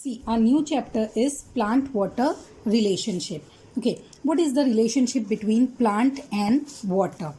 See, our new chapter is plant-water relationship. Okay, what is the relationship between plant and water?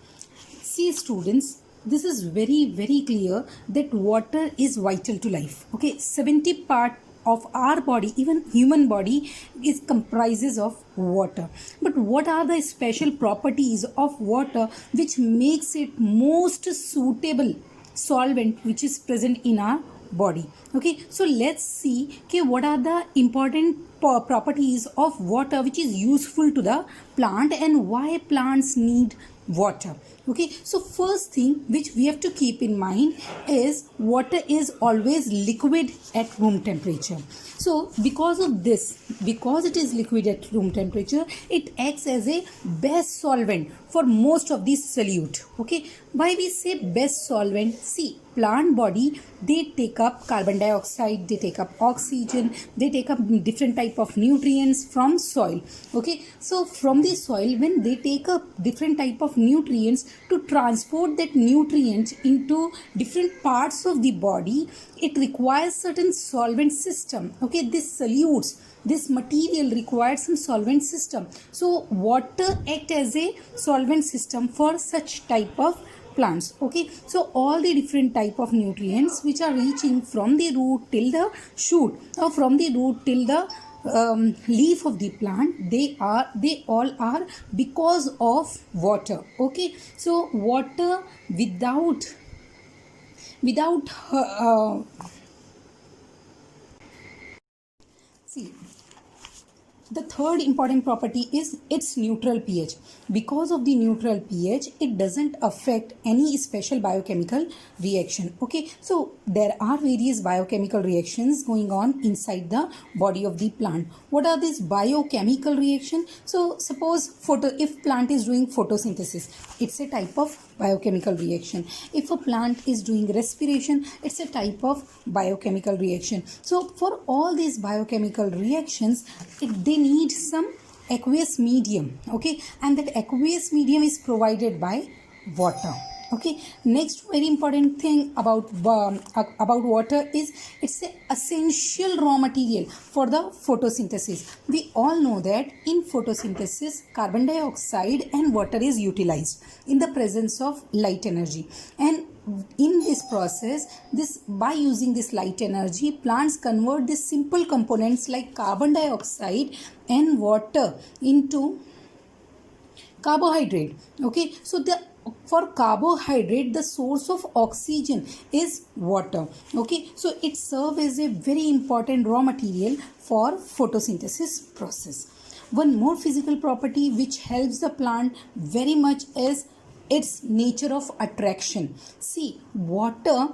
See, students, this is very clear that water is vital to life. Okay, 70 part of our body, even human body, is comprises of water. But what are the special properties of water which makes it most suitable solvent which is present in our body? Okay, so let's see what are the important properties of water which is useful to the plant and why plants need water. Okay, so first thing which we have to keep in mind is water is always liquid at room temperature. So because it is liquid at room temperature, it acts as a best solvent for most of these solute. Okay, why we say best solvent? See, plant body, they take up carbon dioxide, they take up oxygen, they take up different type of nutrients from soil. Okay, so from the soil, when they take up different type of nutrients, to transport that nutrient into different parts of the body, it requires certain solvent system. Okay, this solutes, this material requires some solvent system. So water act as a solvent system for such type of plants. Okay, so all the different type of nutrients which are reaching from the root till the shoot, or from the root till the leaf of the plant, they all are because of water. Okay, so water without see, the third important property is its neutral pH. Because of the neutral pH, it doesn't affect any special biochemical reaction. Okay, so there are various biochemical reactions going on inside the body of the plant. What are these biochemical reaction? So suppose if plant is doing photosynthesis, it's a type of biochemical reaction. If a plant is doing respiration, it's a type of biochemical reaction. So for all these biochemical reactions, they need some aqueous medium. Okay, and that aqueous medium is provided by water. Okay, next very important thing about water is it's an essential raw material for the photosynthesis. We all know that in photosynthesis, carbon dioxide and water is utilized in the presence of light energy, and in this process, by using this light energy, plants convert these simple components like carbon dioxide and water into carbohydrate. Okay, so for carbohydrate, the source of oxygen is water. Okay, so it serves as a very important raw material for photosynthesis process. One more physical property which helps the plant very much is its nature of attraction. See, water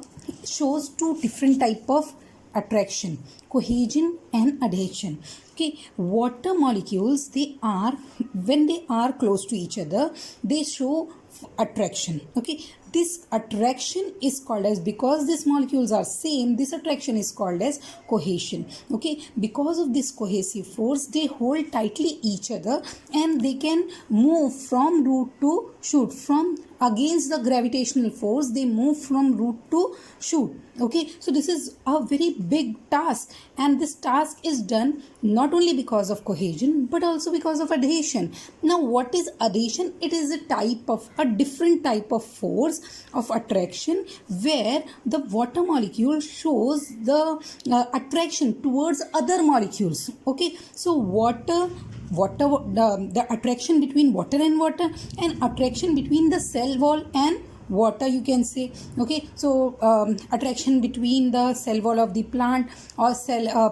shows two different type of attraction: cohesion and adhesion. Okay, water molecules, when they are close to each other, they show attraction. Okay, this attraction is called as, because these molecules are same, this attraction is called as cohesion. Okay, because of this cohesive force, they hold tightly each other and they can move from root to shoot. From against the gravitational force, they move from root to shoot. Okay, so this is a very big task, and this task is done not only because of cohesion but also because of adhesion. Now, what is adhesion? It is a different type of force of attraction where the water molecule shows the attraction towards other molecules. Okay, so the attraction between water and attraction between the cell wall and water, you can say. Okay, so attraction between the cell wall of the plant or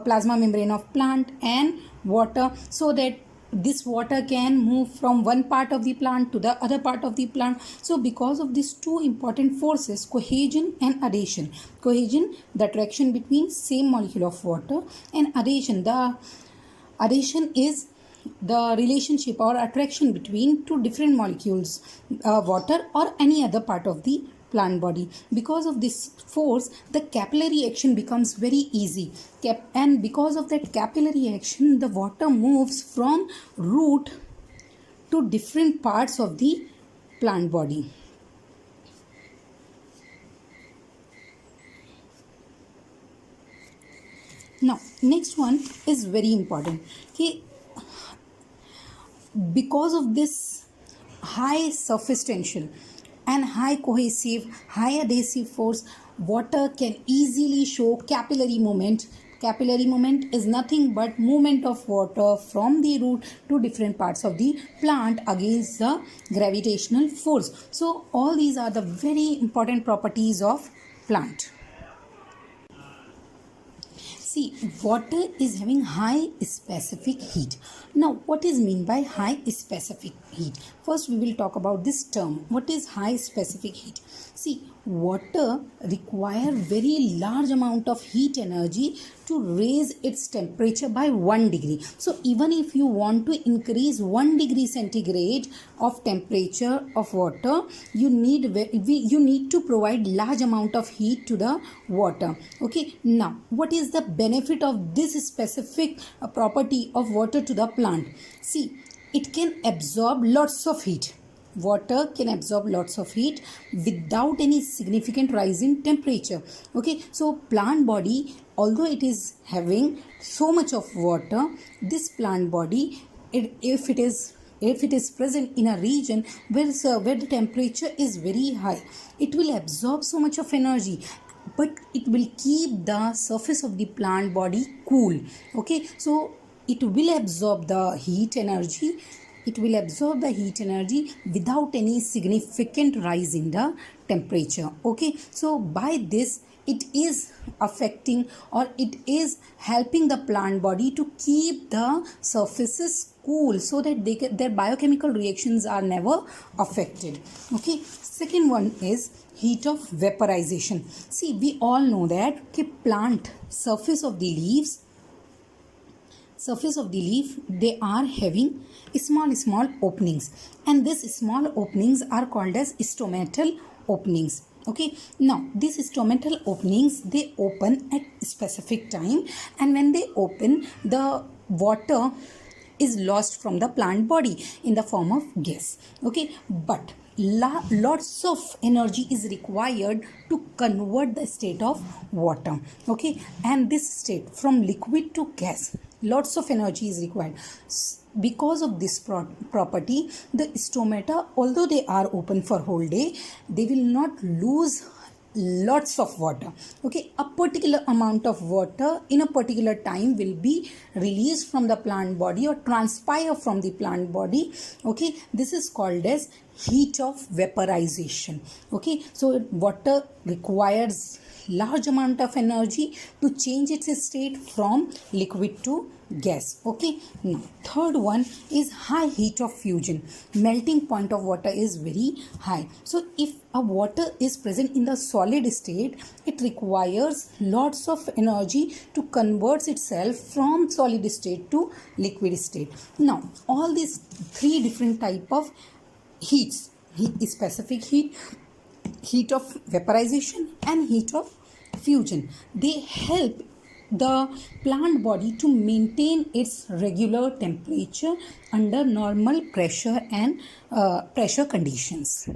plasma membrane of plant and water, so that this water can move from one part of the plant to the other part of the plant. So because of these two important forces, cohesion and adhesion. Cohesion, the attraction between same molecule of water, and adhesion, the adhesion is the relationship or attraction between two different molecules, water or any other part of the plant body. Because of this force, the capillary action becomes very easy, and because of that capillary action, the water moves from root to different parts of the plant body. Now next one is very important. Okay, because of this high surface tension and high cohesive, high adhesive force, water can easily show capillary movement. Capillary movement is nothing but movement of water from the root to different parts of the plant against the gravitational force. So all these are the very important properties of plant. See, water is having high specific heat. Now, what is mean by high specific heat? First, we will talk about this term. What is high specific heat? See, water require very large amount of heat energy to raise its temperature by 1 degree. So, even if you want to increase 1 degree centigrade of temperature of water, you need to provide large amount of heat to the water. Okay, now what is the benefit of this specific property of water to the plant? See, it can absorb lots of heat. Water can absorb lots of heat without any significant rise in temperature. Okay, so plant body, although it is having so much of water, this plant body, if it is present in a region where the temperature is very high, it will absorb so much of energy, but it will keep the surface of the plant body cool. Okay, so it will absorb the heat energy. It will absorb the heat energy without any significant rise in the temperature. Okay, so by this it is affecting, or it is helping the plant body to keep the surfaces cool, so that their biochemical reactions are never affected. Okay, second one is heat of vaporization. See, we all know that plant surface of the leaf, they are having small openings, and these small openings are called as stomatal openings. Okay, now these stomatal openings, they open at specific time, and when they open, the water is lost from the plant body in the form of gas. Okay, but lots of energy is required to convert the state of water. Okay, and this state from liquid to gas, lots of energy is required. Because of this property, the stomata, although they are open for whole day, they will not lose lots of water. Okay, a particular amount of water in a particular time will be released from the plant body or transpire from the plant body. Okay, this is called as heat of vaporization. Okay, so water requires large amount of energy to change its state from liquid to gas. Okay, now third one is high heat of fusion. Melting point of water is very high. So if a water is present in the solid state, it requires lots of energy to convert itself from solid state to liquid state. Now all these three different type of heats, specific heat, heat of vaporization, and heat of fusion, they help the plant body to maintain its regular temperature under normal pressure and pressure conditions.